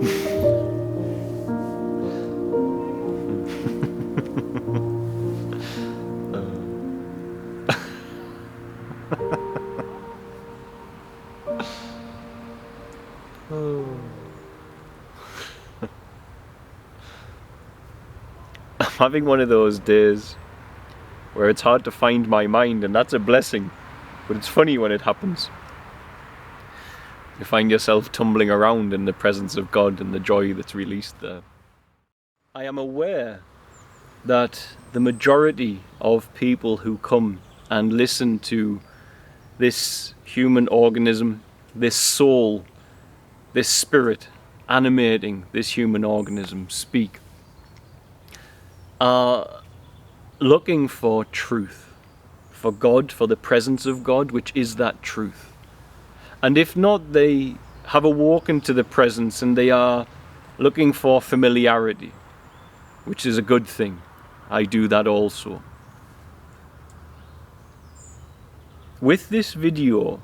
I'm having one of those days where it's hard to find my mind, and that's a blessing, but it's funny when it happens. You find yourself tumbling around in the presence of God and the joy that's released there. I am aware that the majority of people who come and listen to this human organism, this soul, this spirit animating this human organism speak, are looking for truth, for God, for the presence of God, which is that truth. And if not, they have awoken to the presence and they are looking for familiarity, which is a good thing. I do that also. With this video,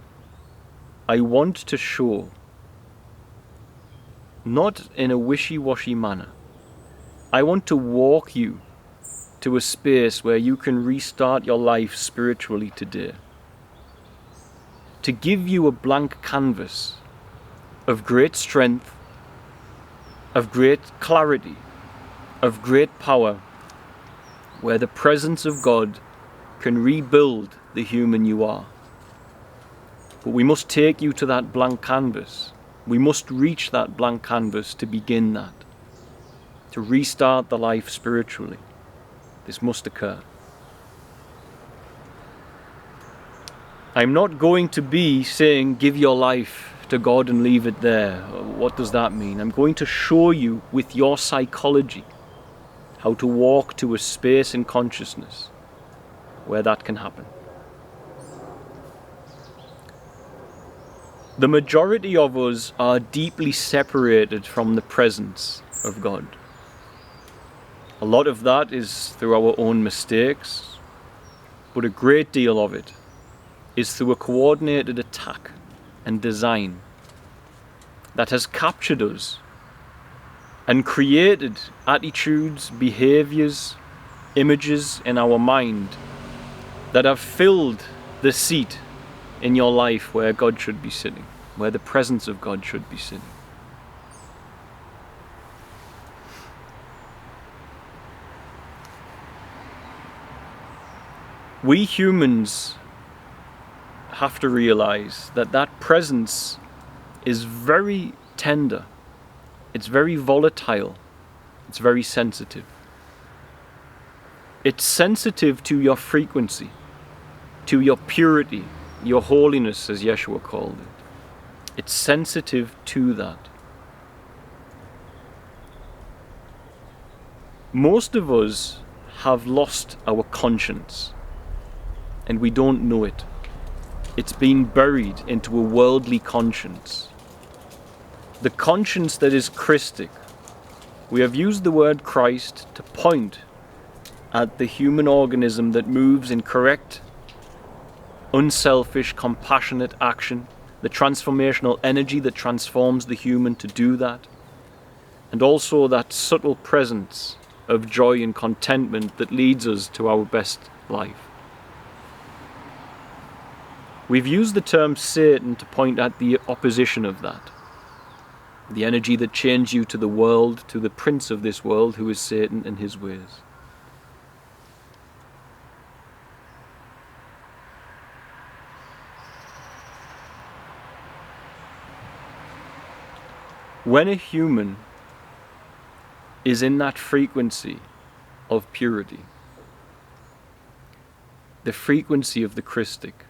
I want to show, not in a wishy-washy manner, I want to walk you to a space where you can restart your life spiritually today. To give you a blank canvas of great strength, of great clarity, of great power, where the presence of God can rebuild the human you are. But we must take you to that blank canvas. We must reach that blank canvas to begin that, to restart the life spiritually. This must occur. I'm not going to be saying give your life to God and leave it there. What does that mean? I'm going to show you with your psychology how to walk to a space in consciousness where that can happen. The majority of us are deeply separated from the presence of God. A lot of that is through our own mistakes, but a great deal of it is through a coordinated attack and design that has captured us and created attitudes, behaviors, images in our mind that have filled the seat in your life where God should be sitting, where the presence of God should be sitting. We humans have to realize that that presence is very tender, it's very volatile, it's very sensitive. It's sensitive to your frequency, to your purity, your holiness, as Yeshua called it. It's sensitive to that. Most of us have lost our conscience, and we don't know it. It's been buried into a worldly conscience. The conscience that is Christic. We have used the word Christ to point at the human organism that moves in correct, unselfish, compassionate action, the transformational energy that transforms the human to do that, and also that subtle presence of joy and contentment that leads us to our best life. We've used the term Satan to point at the opposition of that. The energy that chains you to the world, to the prince of this world, who is Satan and his ways. When a human is in that frequency of purity, the frequency of the Christic,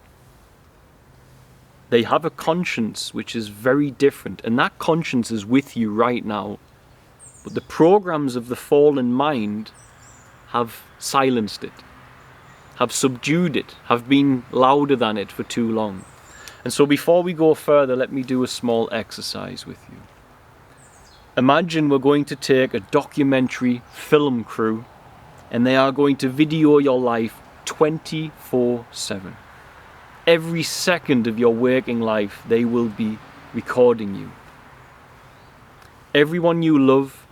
they have a conscience which is very different, and that conscience is with you right now. But the programs of the fallen mind have silenced it, have subdued it, have been louder than it for too long. And so before we go further, let me do a small exercise with you. Imagine we're going to take a documentary film crew and they are going to video your life 24/7. Every second of your waking life, they will be recording you. Everyone you love,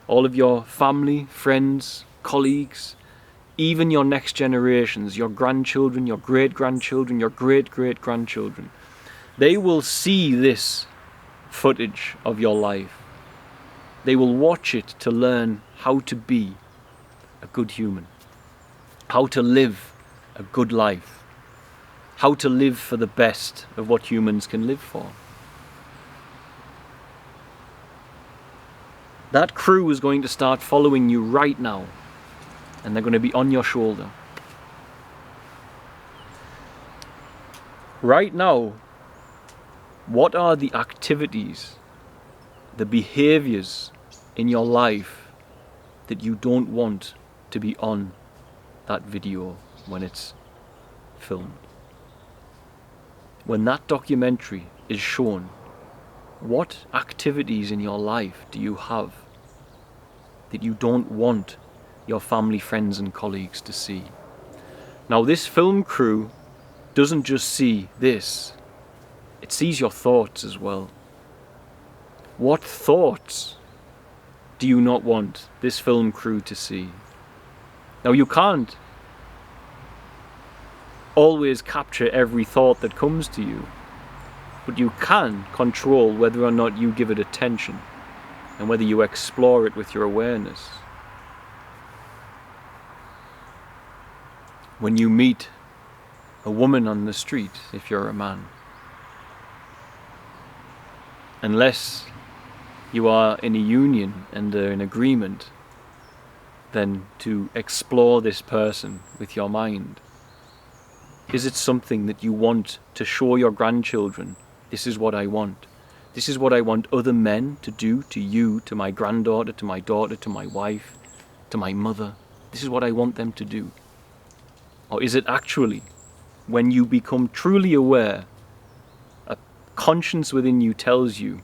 all of your family, friends, colleagues, even your next generations, your grandchildren, your great-grandchildren, your great-great-grandchildren, they will see this footage of your life. They will watch it to learn how to be a good human, how to live a good life, how to live for the best of what humans can live for. That crew is going to start following you right now, and they're going to be on your shoulder. Right now, what are the activities, the behaviors in your life that you don't want to be on that video when it's filmed? When that documentary is shown, what activities in your life do you have that you don't want your family, friends and colleagues to see? Now, this film crew doesn't just see this, it sees your thoughts as well. What thoughts do you not want this film crew to see? Now, you can't always capture every thought that comes to you, but you can control whether or not you give it attention and whether you explore it with your awareness. When you meet a woman on the street, if you're a man, unless you are in a union and an agreement, then to explore this person with your mind. Is it something that you want to show your grandchildren? This is what I want. This is what I want other men to do to you, to my granddaughter, to my daughter, to my wife, to my mother. This is what I want them to do. Or is it actually, when you become truly aware, a conscience within you tells you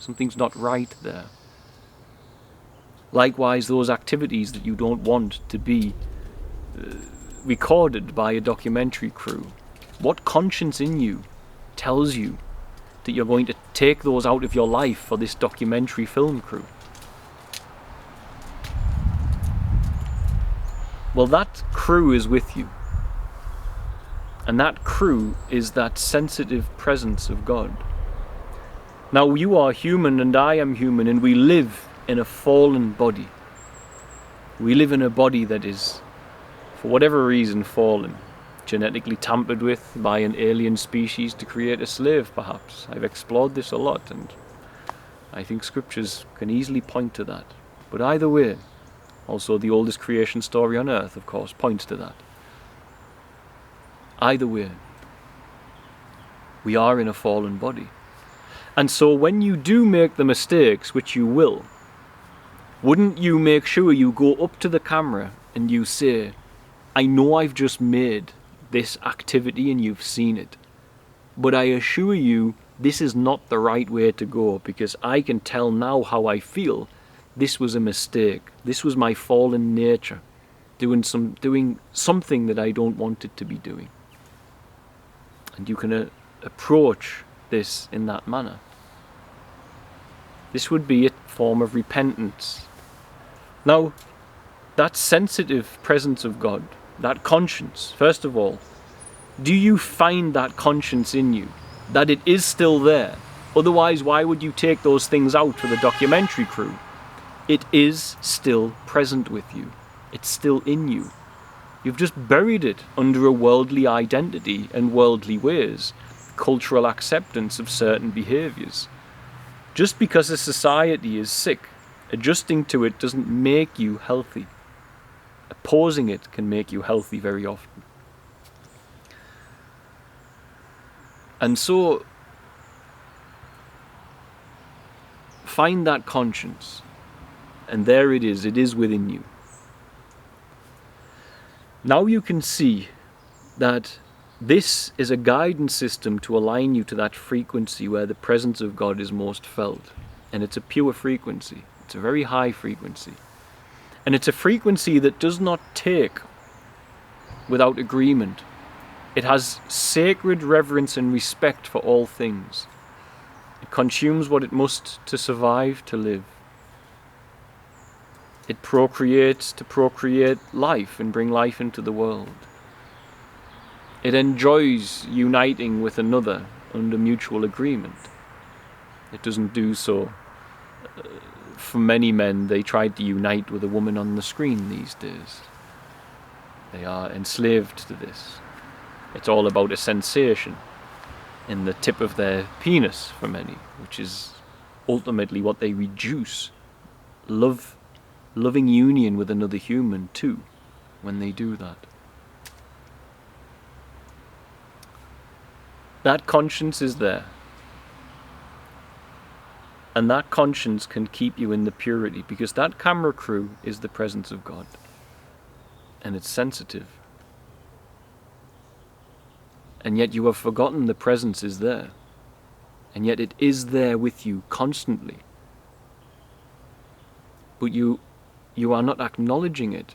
something's not right there? Likewise, those activities that you don't want to be recorded by a documentary crew. What conscience in you tells you that you're going to take those out of your life for this documentary film crew? Well, that crew is with you. And that crew is that sensitive presence of God. Now, you are human and I am human, and we live in a fallen body. We live in a body that is, for whatever reason, fallen, genetically tampered with by an alien species to create a slave, perhaps. I've explored this a lot, and I think scriptures can easily point to that. But either way, also the oldest creation story on earth, of course, points to that. Either way, we are in a fallen body. And so when you do make the mistakes, which you will, wouldn't you make sure you go up to the camera and you say, I know I've just made this activity and you've seen it, but I assure you this is not the right way to go, because I can tell now how I feel. This was a mistake. This was my fallen nature doing something that I don't want it to be doing. And you can approach this in that manner. This would be a form of repentance. Now, that sensitive presence of God, that conscience, first of all, do you find that conscience in you, that it is still there? Otherwise, why would you take those things out for the documentary crew? It is still present with you. It's still in you. You've just buried it under a worldly identity and worldly ways, cultural acceptance of certain behaviors. Just because a society is sick, adjusting to it doesn't make you healthy. Opposing it can make you healthy very often. And so, find that conscience, and there it is within you. Now you can see that this is a guidance system to align you to that frequency where the presence of God is most felt. And it's a pure frequency. It's a very high frequency. And it's a frequency that does not take without agreement. It has sacred reverence and respect for all things. It consumes what it must to survive, to live. It procreates to procreate life and bring life into the world. It enjoys uniting with another under mutual agreement. It doesn't do so. For many men, they tried to unite with a woman on the screen these days. They are enslaved to this. It's all about a sensation in the tip of their penis for many, which is ultimately what they reduce loving union with another human to when they do that. That conscience is there. And that conscience can keep you in the purity, because that camera crew is the presence of God. And it's sensitive. And yet you have forgotten the presence is there. And yet it is there with you constantly. But you are not acknowledging it.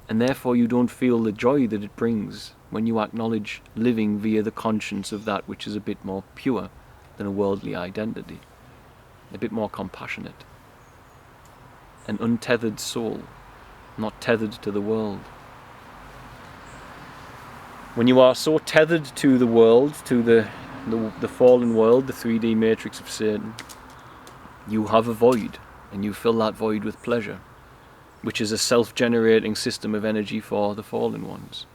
And therefore you don't feel the joy that it brings when you acknowledge living via the conscience of that which is a bit more pure than a worldly identity. A bit more compassionate. An untethered soul, not tethered to the world. When you are so tethered to the world, to the fallen world, the 3D matrix of Satan, you have a void, and you fill that void with pleasure, which is a self-generating system of energy for the fallen ones.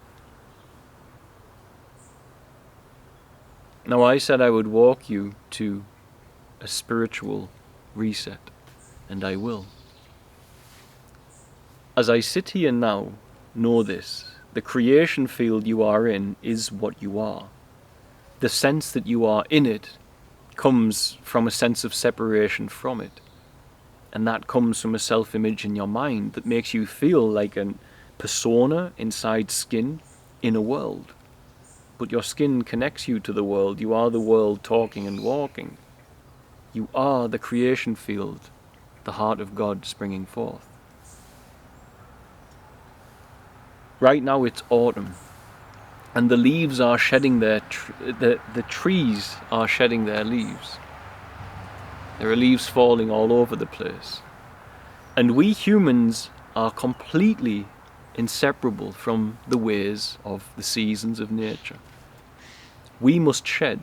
Now I said I would walk you to a spiritual reset, and I will. As I sit here now, know this: the creation field you are in is what you are. The sense that you are in it comes from a sense of separation from it, and that comes from a self-image in your mind that makes you feel like a persona inside skin in a world. But your skin connects you to the world. You are the world talking and walking. You are the creation field, the heart of God springing forth. Right now it's autumn, and the leaves are shedding the trees are shedding their leaves. There are leaves falling all over the place. And we humans are completely inseparable from the ways of the seasons of nature. We must shed.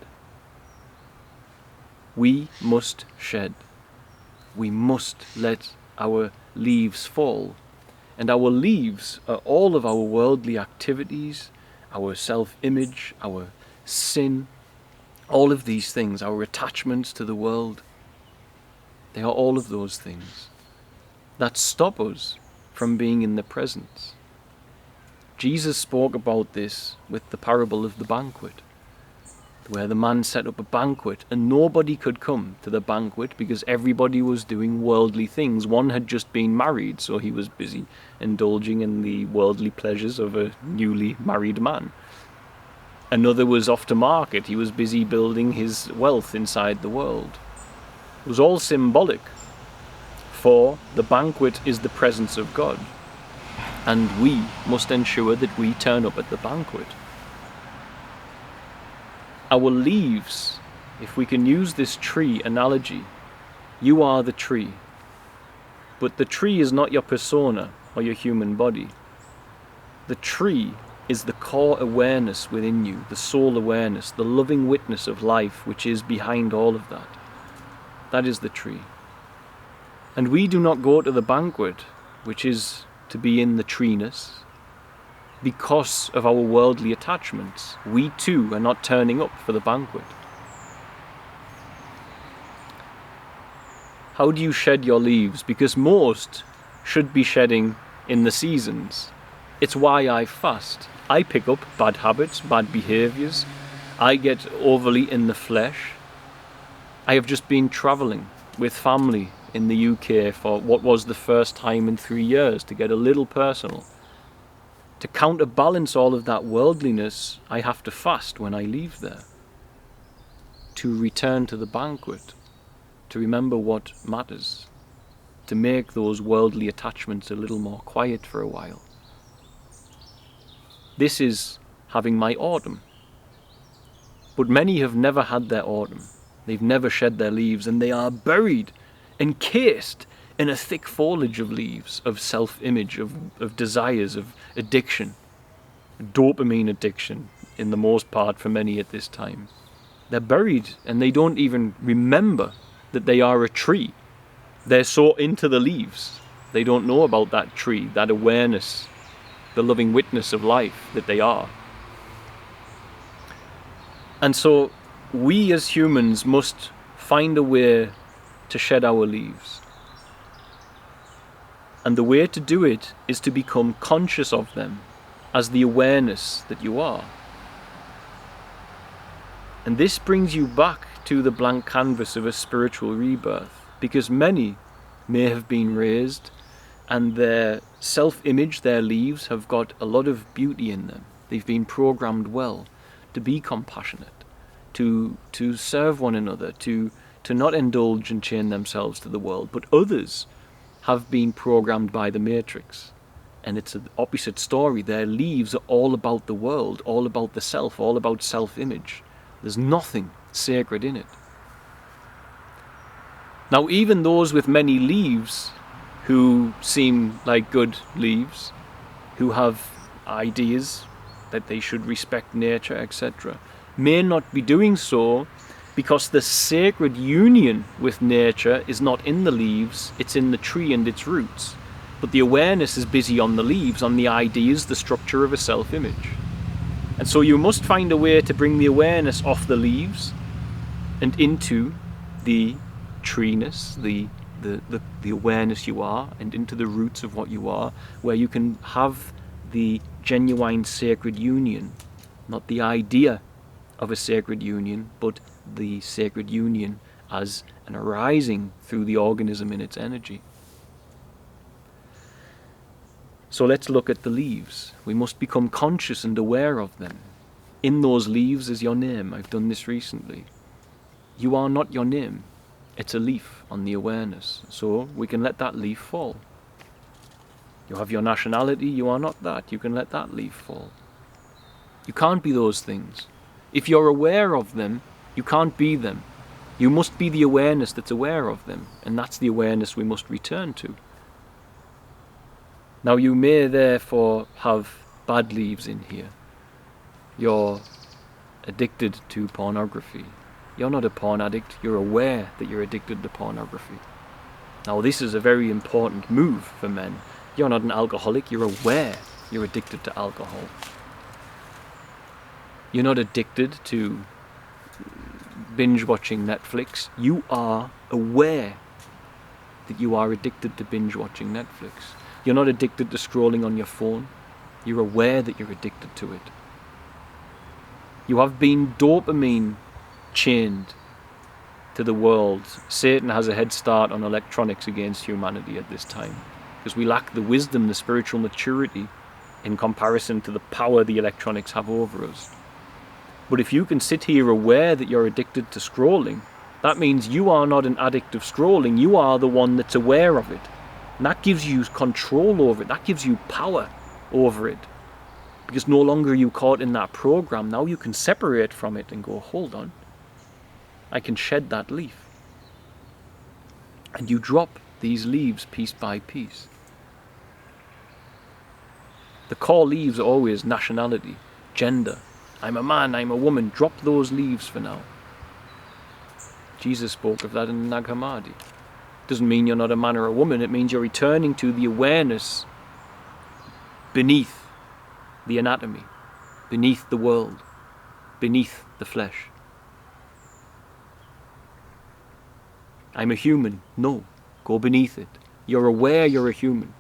We must shed. We must let our leaves fall. And our leaves are all of our worldly activities, our self-image, our sin, all of these things, our attachments to the world. They are all of those things that stop us from being in the presence. Jesus spoke about this with the parable of the banquet, where the man set up a banquet and nobody could come to the banquet because everybody was doing worldly things. One had just been married, so he was busy indulging in the worldly pleasures of a newly married man. Another was off to market. He was busy building his wealth inside the world. It was all symbolic, for the banquet is the presence of God, and we must ensure that we turn up at the banquet. Our leaves, if we can use this tree analogy, you are the tree. But the tree is not your persona or your human body. The tree is the core awareness within you, the soul awareness, the loving witness of life which is behind all of that. That is the tree. And we do not go to the banquet, which is to be in the treeness, because of our worldly attachments. We too are not turning up for the banquet. How do you shed your leaves? Because most should be shedding in the seasons. It's why I fast. I pick up bad habits, bad behaviours. I get overly in the flesh. I have just been travelling with family in the UK for what was the first time in 3 years, to get a little personal. To counterbalance all of that worldliness, I have to fast when I leave there. To return to the banquet, to remember what matters, to make those worldly attachments a little more quiet for a while. This is having my autumn. But many have never had their autumn. They've never shed their leaves, and they are buried, encased in a thick foliage of leaves, of self-image, of desires, of addiction, dopamine addiction, in the most part for many at this time. They're buried, and they don't even remember that they are a tree. They're so into the leaves. They don't know about that tree, that awareness, the loving witness of life that they are. And so we as humans must find a way to shed our leaves. And the way to do it is to become conscious of them as the awareness that you are. And this brings you back to the blank canvas of a spiritual rebirth, because many may have been raised and their self-image, their leaves, have got a lot of beauty in them. They've been programmed well to be compassionate, to serve one another, to not indulge and chain themselves to the world. But others have been programmed by the matrix. And it's an opposite story. Their leaves are all about the world, all about the self, all about self-image. There's nothing sacred in it. Now, even those with many leaves who seem like good leaves, who have ideas that they should respect nature, etc., may not be doing so because the sacred union with nature is not in the leaves, it's in the tree and its roots. But the awareness is busy on the leaves, on the ideas, the structure of a self-image. And so you must find a way to bring the awareness off the leaves and into the treeness, the awareness you are, and into the roots of what you are, where you can have the genuine sacred union, not the idea of a sacred union, but the sacred union as an arising through the organism in its energy. So let's look at the leaves. We must become conscious and aware of them. In those leaves is your name. I've done this recently. You are not your name. It's a leaf on the awareness. So we can let that leaf fall. You have your nationality. You are not that. You can let that leaf fall. You can't be those things. If you're aware of them, you can't be them. You must be the awareness that's aware of them. And that's the awareness we must return to. Now you may therefore have bad leaves in here. You're addicted to pornography. You're not a porn addict, you're aware that you're addicted to pornography. Now this is a very important move for men. You're not an alcoholic, you're aware you're addicted to alcohol. You're not addicted to binge watching Netflix. You are aware that you are addicted to binge watching Netflix. You're not addicted to scrolling on your phone. You're aware that you're addicted to it. You have been dopamine chained to the world. Satan has a head start on electronics against humanity at this time, because we lack the wisdom, the spiritual maturity in comparison to the power the electronics have over us. But if you can sit here aware that you're addicted to scrolling, that means you are not an addict of scrolling, you are the one that's aware of it. And that gives you control over it, that gives you power over it. Because no longer are you caught in that program, now you can separate from it and go, hold on, I can shed that leaf. And you drop these leaves piece by piece. The core leaves are always nationality, gender. I'm a man, I'm a woman. Drop those leaves for now. Jesus spoke of that in the Nag Hammadi. Doesn't mean you're not a man or a woman, it means you're returning to the awareness beneath the anatomy, beneath the world, beneath the flesh. I'm a human. No, go beneath it. You're aware you're a human.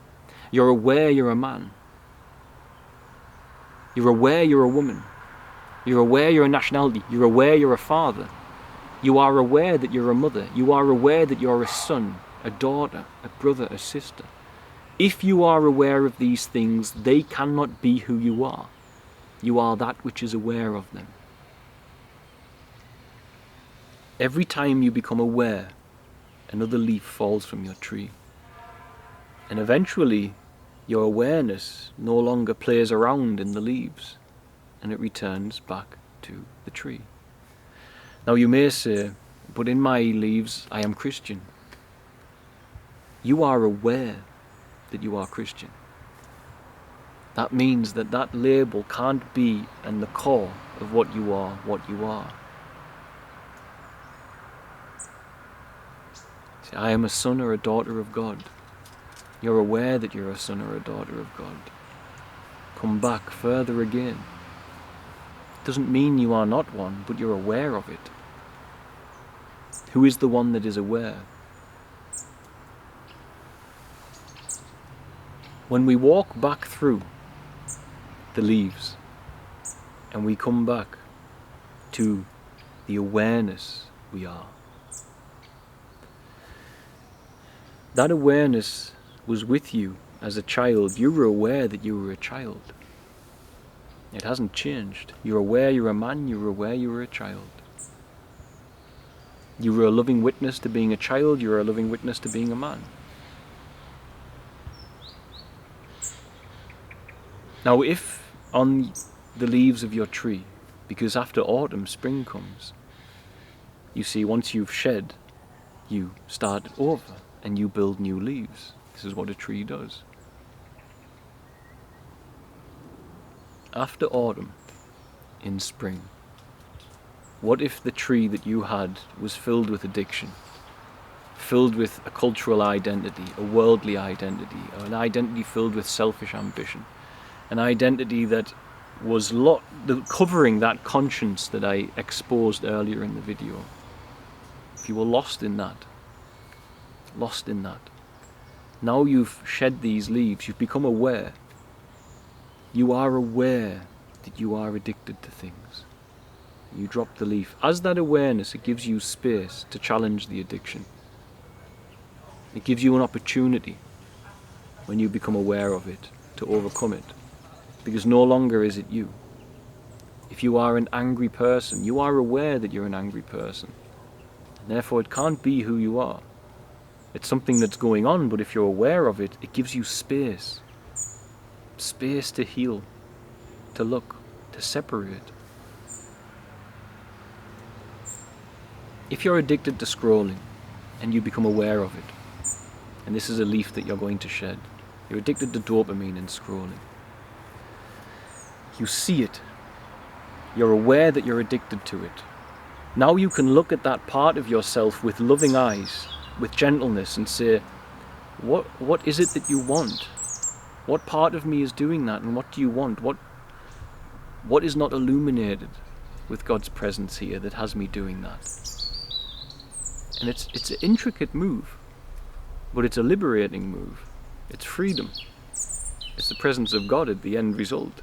You're aware you're a man. You're aware you're a woman. You're aware you're a nationality. You're aware you're a father. You are aware that you're a mother. You are aware that you're a son, a daughter, a brother, a sister. If you are aware of these things, they cannot be who you are. You are that which is aware of them. Every time you become aware, another leaf falls from your tree. And eventually, your awareness no longer plays around in the leaves, and it returns back to the tree. Now you may say, but in my leaves I am Christian. You are aware that you are Christian. That means that that label can't be in the core of what you are. See, I am a son or a daughter of God. You're aware that you're a son or a daughter of God. Come back further again. It doesn't mean you are not one, but you're aware of it. Who is the one that is aware? When we walk back through the leaves and we come back to the awareness we are, that awareness was with you as a child. You were aware that you were a child. It hasn't changed. You're aware you're a man, you're aware you were a child. You were a loving witness to being a child, you were a loving witness to being a man. Now if on the leaves of your tree, because after autumn spring comes, you see once you've shed, you start over and you build new leaves. This is what a tree does. After autumn, in spring, what if the tree that you had was filled with addiction, filled with a cultural identity, a worldly identity, or an identity filled with selfish ambition, an identity that was covering that conscience that I exposed earlier in the video? If you were lost in that, now you've shed these leaves, you've become aware. You are aware that you are addicted to things. You drop the leaf. As that awareness, it gives you space to challenge the addiction. It gives you an opportunity, when you become aware of it, to overcome it. Because no longer is it you. If you are an angry person, you are aware that you're an angry person. And therefore it can't be who you are. It's something that's going on, but if you're aware of it, it gives you space. Space to heal, to look, to separate. If you're addicted to scrolling and you become aware of it, and this is a leaf that you're going to shed, you're addicted to dopamine and scrolling. You see it. You're aware that you're addicted to it. Now you can look at that part of yourself with loving eyes, with gentleness, and say, what is it that you want? What part of me is doing that, and what do you want? What is not illuminated with God's presence here that has me doing that? And it's an intricate move, but it's a liberating move. It's freedom. It's the presence of God at the end result.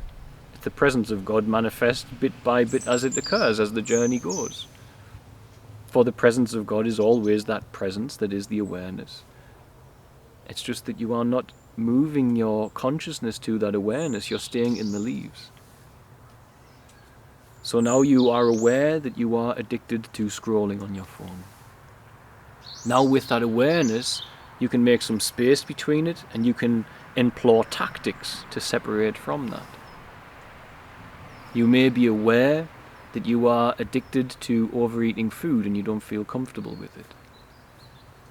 It's the presence of God manifest bit by bit as it occurs, as the journey goes. For the presence of God is always that presence that is the awareness. It's just that you are not moving your consciousness to that awareness, you're staying in the leaves. So now you are aware that you are addicted to scrolling on your phone. Now with that awareness, you can make some space between it and you can employ tactics to separate from that. You may be aware that you are addicted to overeating food and you don't feel comfortable with it.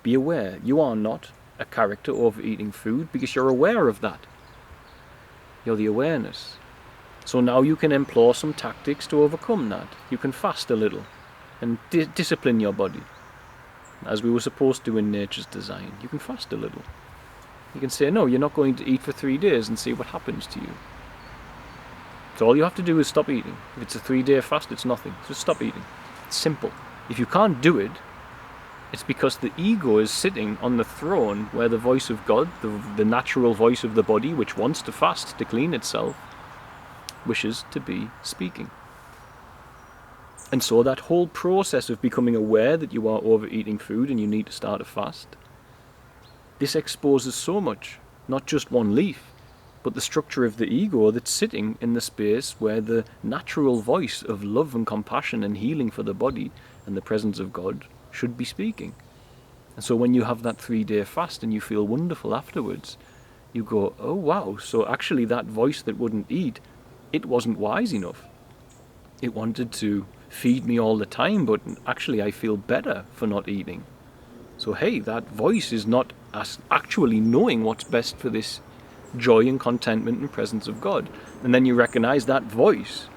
Be aware, you are not a character overeating food because you're aware of that. You're the awareness. So now you can employ some tactics to overcome that. You can fast a little and discipline your body. As we were supposed to in nature's design. You can fast a little. You can say, no, you're not going to eat for 3 days and see what happens to you. So all you have to do is stop eating. If it's a 3-day fast, it's nothing. Just stop eating. It's simple. If you can't do it, it's because the ego is sitting on the throne where the voice of God, the natural voice of the body, which wants to fast to clean itself, wishes to be speaking. And so that whole process of becoming aware that you are overeating food and you need to start a fast, this exposes so much, not just one leaf, but the structure of the ego that's sitting in the space where the natural voice of love and compassion and healing for the body and the presence of God should be speaking. And so when you have that 3-day fast and you feel wonderful afterwards, you go, oh wow, so actually that voice that wouldn't eat, it wasn't wise enough. It wanted to feed me all the time, but actually I feel better for not eating. So hey, that voice is not us actually knowing what's best for this joy and contentment and presence of God. And then you recognize that voice,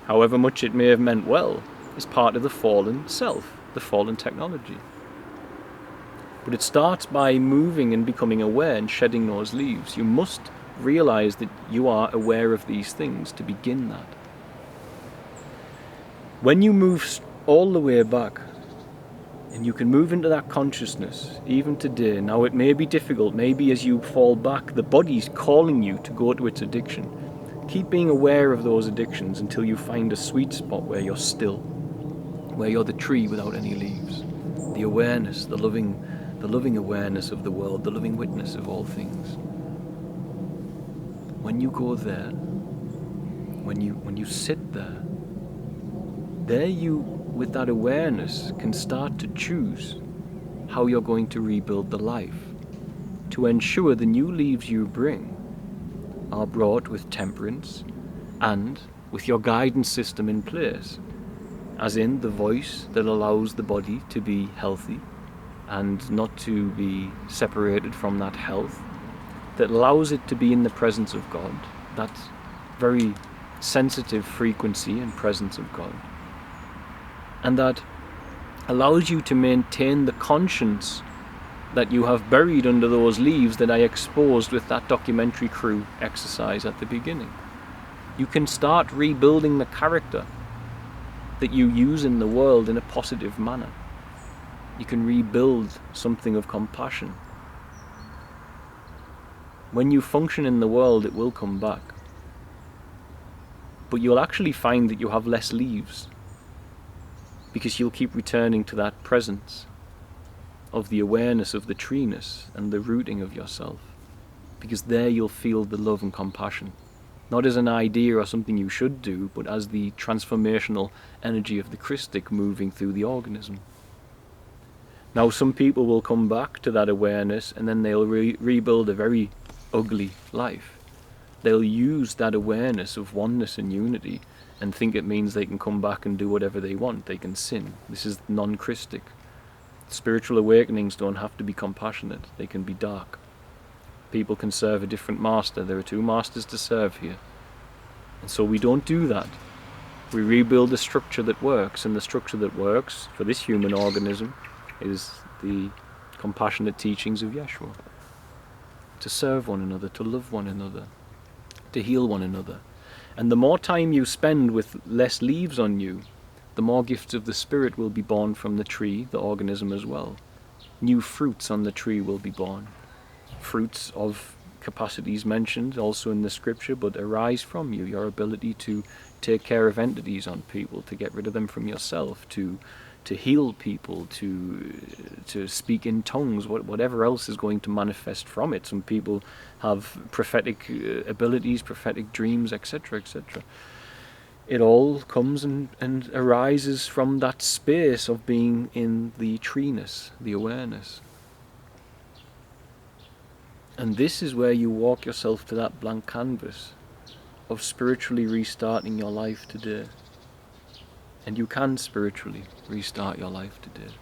however much it may have meant well, is part of the fallen self, the fallen technology. But it starts by moving and becoming aware and shedding those leaves. You must realize that you are aware of these things to begin that. When you move all the way back, and you can move into that consciousness, even today, now it may be difficult, maybe as you fall back, the body's calling you to go to its addiction. Keep being aware of those addictions until you find a sweet spot where you're still, where you're the tree without any leaves. The awareness, the loving awareness of the world, the loving witness of all things. When you go there, when you sit there you, with that awareness, can start to choose how you're going to rebuild the life, to ensure the new leaves you bring are brought with temperance and with your guidance system in place, as in the voice that allows the body to be healthy and not to be separated from that health, that allows it to be in the presence of God, that very sensitive frequency and presence of God, and that allows you to maintain the conscience that you have buried under those leaves that I exposed with that documentary crew exercise at the beginning. You can start rebuilding the character that you use in the world in a positive manner. You can rebuild something of compassion. When you function in the world, it will come back. But you'll actually find that you have less leaves, because you'll keep returning to that presence of the awareness of the treeness and the rooting of yourself, because there you'll feel the love and compassion, not as an idea or something you should do, but as the transformational energy of the Christic moving through the organism. Now some people will come back to that awareness and then they'll rebuild a very ugly life. They'll use that awareness of oneness and unity and think it means they can come back and do whatever they want. They can sin. This is non-Christic. Spiritual awakenings don't have to be compassionate. They can be dark. People can serve a different master. There are two masters to serve here. And so we don't do that. We rebuild a structure that works, and the structure that works for this human organism is the compassionate teachings of Yeshua. To serve one another, to love one another, to heal one another. And the more time you spend with less leaves on you, the more gifts of the Spirit will be born from the tree, the organism as well. New fruits on the tree will be born. Fruits of capacities mentioned also in the scripture, but arise from you. Your ability to take care of entities on people, to get rid of them from yourself, to heal people, to speak in tongues, whatever else is going to manifest from it. Some people have prophetic abilities, prophetic dreams, etc., etc. It all comes and arises from that space of being in the treeness, the awareness. And this is where you walk yourself to that blank canvas of spiritually restarting your life today. And you can spiritually restart your life today.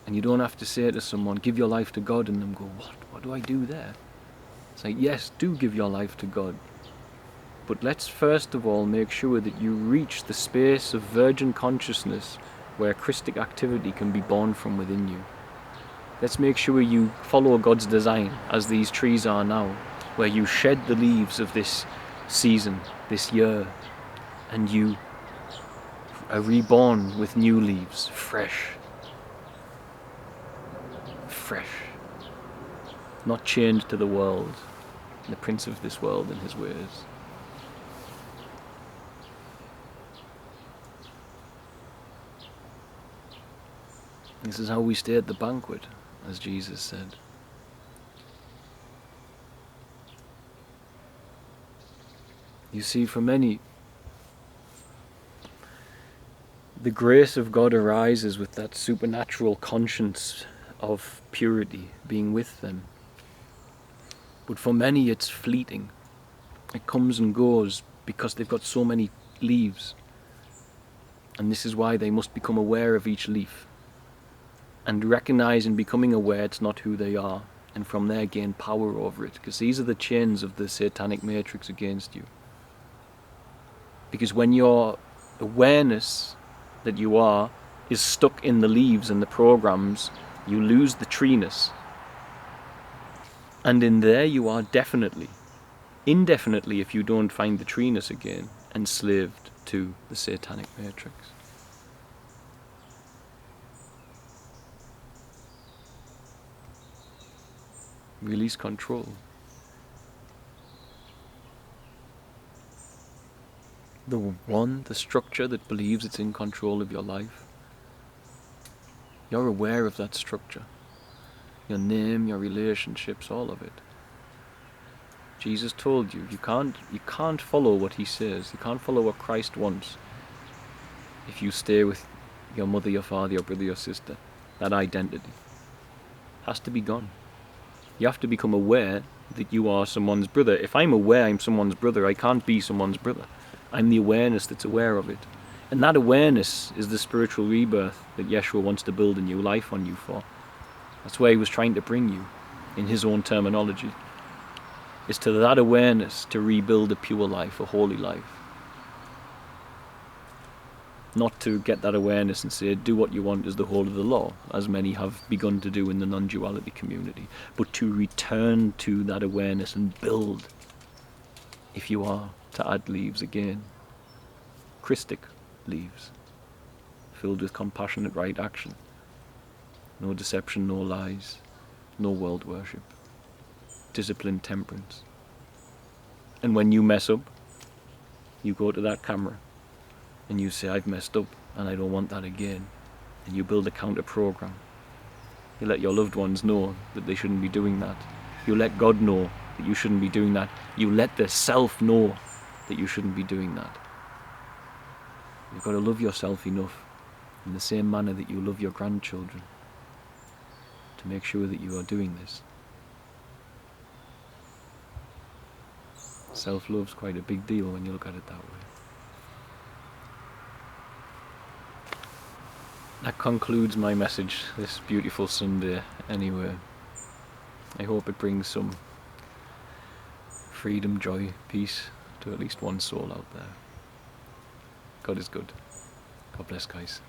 And you don't have to say to someone, give your life to God, and them go, what do I do there? It's like, yes, do give your life to God. But let's first of all make sure that you reach the space of virgin consciousness where Christic activity can be born from within you. Let's make sure you follow God's design, as these trees are now, where you shed the leaves of this season, this year, and you are reborn with new leaves, fresh, not chained to the world, the prince of this world and his ways. This is how we stay at the banquet, as Jesus said. You see, for many, the grace of God arises with that supernatural conscience of purity being with them. But for many it's fleeting. It comes and goes because they've got so many leaves. And this is why they must become aware of each leaf and recognize in becoming aware it's not who they are, and from there gain power over it, because these are the chains of the satanic matrix against you. Because when your awareness that you are is stuck in the leaves and the programs, you lose the treeness. And in there you are definitely, indefinitely, if you don't find the treeness again, enslaved to the satanic matrix. Release control. The structure that believes it's in control of your life. You're aware of that structure. Your name, your relationships, all of it. Jesus told you, you can't follow what he says. You can't follow what Christ wants if you stay with your mother, your father, your brother, your sister. That identity has to be gone. You have to become aware that you are someone's brother. If I'm aware I'm someone's brother, I can't be someone's brother. I'm the awareness that's aware of it. And that awareness is the spiritual rebirth that Yeshua wants to build a new life on you for. That's where he was trying to bring you, in his own terminology. Is to that awareness to rebuild a pure life, a holy life. Not to get that awareness and say, do what you want is the whole of the law, as many have begun to do in the non-duality community, but to return to that awareness and build, if you are to add leaves again, Christic leaves, filled with compassionate right action, no deception, no lies, no world worship, disciplined temperance. And when you mess up, you go to that camera and you say, I've messed up and I don't want that again. And you build a counter program. You let your loved ones know that they shouldn't be doing that. You let God know that you shouldn't be doing that. You let the self know that you shouldn't be doing that. You've got to love yourself enough in the same manner that you love your grandchildren to make sure that you are doing this. Self-love's quite a big deal when you look at it that way. That concludes my message this beautiful Sunday anyway. I hope it brings some freedom, joy, peace to at least one soul out there. God is good. God bless, guys.